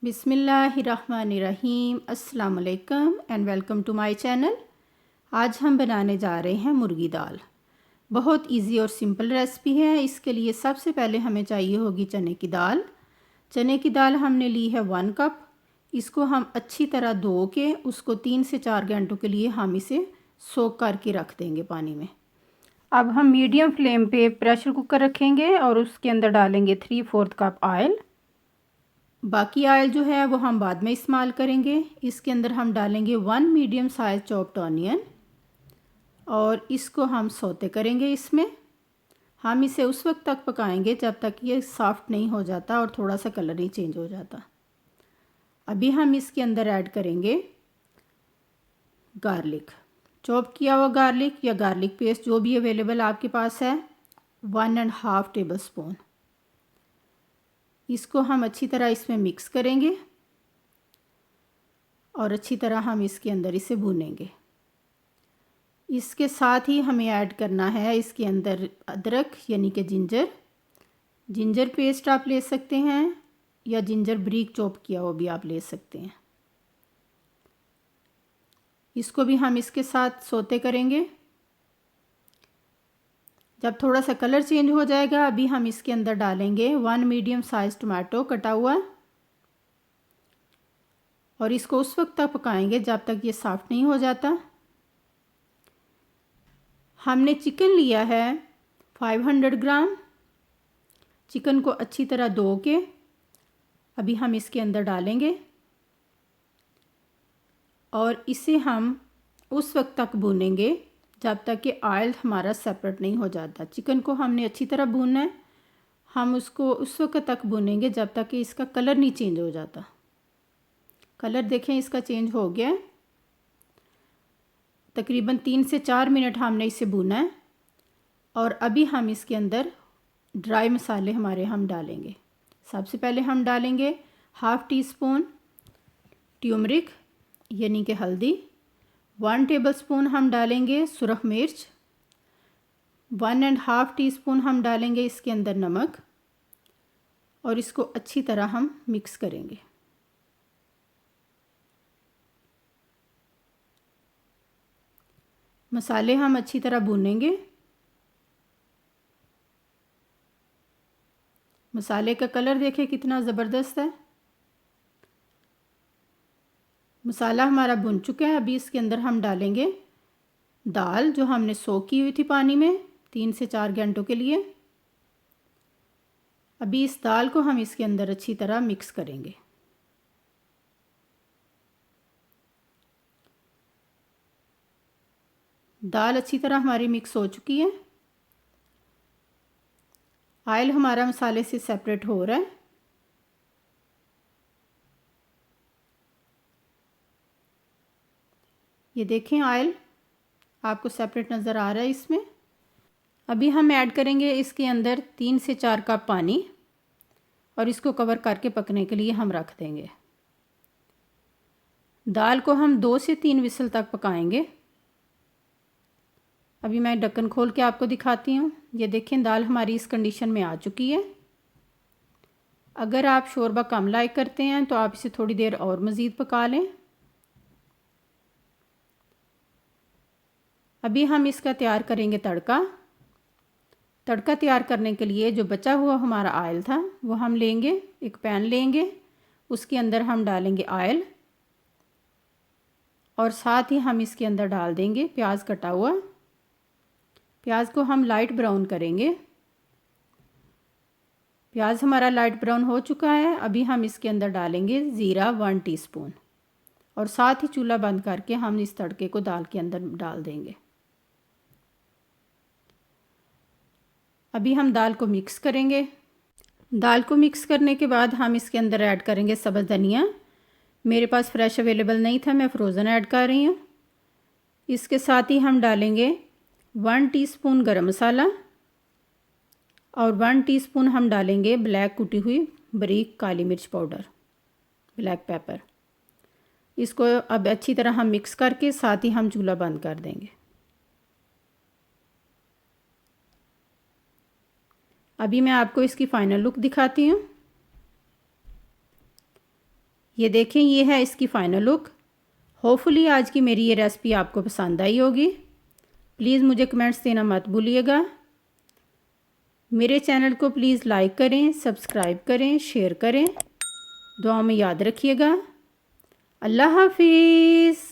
बिस्मिल्लाहिर्रहमानिर्रहीम। अस्सलाम वालेकुम and welcome to my channel. आज हम बनाने जा रहे हैं मुर्गी दाल। बहुत इजी और सिंपल रेसिपी है। इसके लिए सबसे पहले हमें चाहिए होगी चने की दाल। चने की दाल हमने ली है 1 कप। इसको हम अच्छी तरह धो के उसको 3 से 4 घंटों के लिए हम इसे सोक करके रख देंगे पानी में। अब हम मीडियम फ्लेम पे प्रेशर कुकर रखेंगे और उसके अंदर डालेंगे 3/4 कप ऑयल। बाकी ऑयल जो है वो हम बाद में इस्तेमाल करेंगे। इसके अंदर हम डालेंगे 1 मीडियम साइज चॉप्ड ऑनियन और इसको हम सौते करेंगे। इसमें हम इसे उस वक्त तक पकाएंगे जब तक ये सॉफ्ट नहीं हो जाता और थोड़ा सा कलर नहीं चेंज हो जाता। अभी हम इसके अंदर ऐड करेंगे गार्लिक, चॉप किया हुआ गार्लिक या गार्लिक पेस्ट जो भी अवेलेबल आपके पास है, 1.5 टेबल स्पून। इसको हम अच्छी तरह इसमें मिक्स करेंगे और अच्छी तरह हम इसके अंदर इसे भूनेंगे। इसके साथ ही हमें ऐड करना है इसके अंदर अदरक यानी कि जिंजर पेस्ट आप ले सकते हैं या जिंजर ब्रीक चॉप किया वो भी आप ले सकते हैं। इसको भी हम इसके साथ सौते करेंगे। जब थोड़ा सा कलर चेंज हो जाएगा अभी हम इसके अंदर डालेंगे 1 मीडियम साइज टमाटो कटा हुआ और इसको उस वक्त तक पकाएंगे जब तक ये सॉफ्ट नहीं हो जाता। हमने चिकन लिया है 500 ग्राम। चिकन को अच्छी तरह धो के अभी हम इसके अंदर डालेंगे और इसे हम उस वक्त तक भूनेंगे जब तक कि ऑयल हमारा सेपरेट नहीं हो जाता। चिकन को हमने अच्छी तरह भूनना है। हम उसको उस वक्त तक भूनेंगे जब तक कि इसका कलर नहीं चेंज हो जाता। कलर देखें इसका चेंज हो गया है। तकरीबन 3 से 4 मिनट हमने इसे भूना है और अभी हम इसके अंदर ड्राई मसाले हमारे हम डालेंगे। सबसे पहले हम डालेंगे 1/2 टीस्पून ट्यूमरिक यानी कि हल्दी, 1 टेबलस्पून हम डालेंगे सुरख मिर्च, 1.5 टीस्पून हम डालेंगे इसके अंदर नमक और इसको अच्छी तरह हम मिक्स करेंगे। मसाले हम अच्छी तरह भूनेंगे। मसाले का कलर देखें कितना ज़बरदस्त है। मसाला हमारा भुन चुका है। अभी इसके अंदर हम डालेंगे दाल जो हमने सोक की हुई थी पानी में 3 से 4 घंटों के लिए। अभी इस दाल को हम इसके अंदर अच्छी तरह मिक्स करेंगे। दाल अच्छी तरह हमारी मिक्स हो चुकी है। ऑयल हमारा मसाले से सेपरेट हो रहा है। ये देखें ऑयल आपको सेपरेट नज़र आ रहा है इसमें। अभी हम ऐड करेंगे इसके अंदर 3 से 4 कप पानी और इसको कवर करके पकने के लिए हम रख देंगे। दाल को हम 2 से 3 विसल तक पकाएंगे। अभी मैं ढक्कन खोल के आपको दिखाती हूँ। ये देखें दाल हमारी इस कंडीशन में आ चुकी है। अगर आप शोरबा कम लाइक करते हैं तो आप इसे थोड़ी देर और मज़ीद पका लें। अभी हम इसका तैयार करेंगे तड़का। तड़का तैयार करने के लिए जो बचा हुआ हमारा ऑयल था वो हम लेंगे, एक पैन लेंगे, उसके अंदर हम डालेंगे ऑयल और साथ ही हम इसके अंदर डाल देंगे प्याज कटा हुआ। प्याज को हम लाइट ब्राउन करेंगे। प्याज हमारा लाइट ब्राउन हो चुका है। अभी हम इसके अंदर डालेंगे ज़ीरा 1 टीस्पून और साथ ही चूल्हा बंद करके हम इस तड़के को दाल के अंदर डाल देंगे। अभी हम दाल को मिक्स करेंगे। दाल को मिक्स करने के बाद हम इसके अंदर ऐड करेंगे सब्ज़ धनिया। मेरे पास फ्रेश अवेलेबल नहीं था, मैं फ़्रोज़न ऐड कर रही हूँ। इसके साथ ही हम डालेंगे 1 टीस्पून गरम मसाला और 1 टीस्पून हम डालेंगे ब्लैक कुटी हुई बारीक काली मिर्च पाउडर, ब्लैक पेपर। इसको अब अच्छी तरह हम मिक्स करके साथ ही हम चूल्हा बंद कर देंगे। अभी मैं आपको इसकी फ़ाइनल लुक दिखाती हूँ। ये देखें, ये है इसकी फ़ाइनल लुक। होपफुली आज की मेरी ये रेसिपी आपको पसंद आई होगी। प्लीज़ मुझे कमेंट्स देना मत भूलिएगा। मेरे चैनल को प्लीज़ लाइक करें, सब्सक्राइब करें, शेयर करें। दुआ में याद रखिएगा। अल्लाह हाफिज़।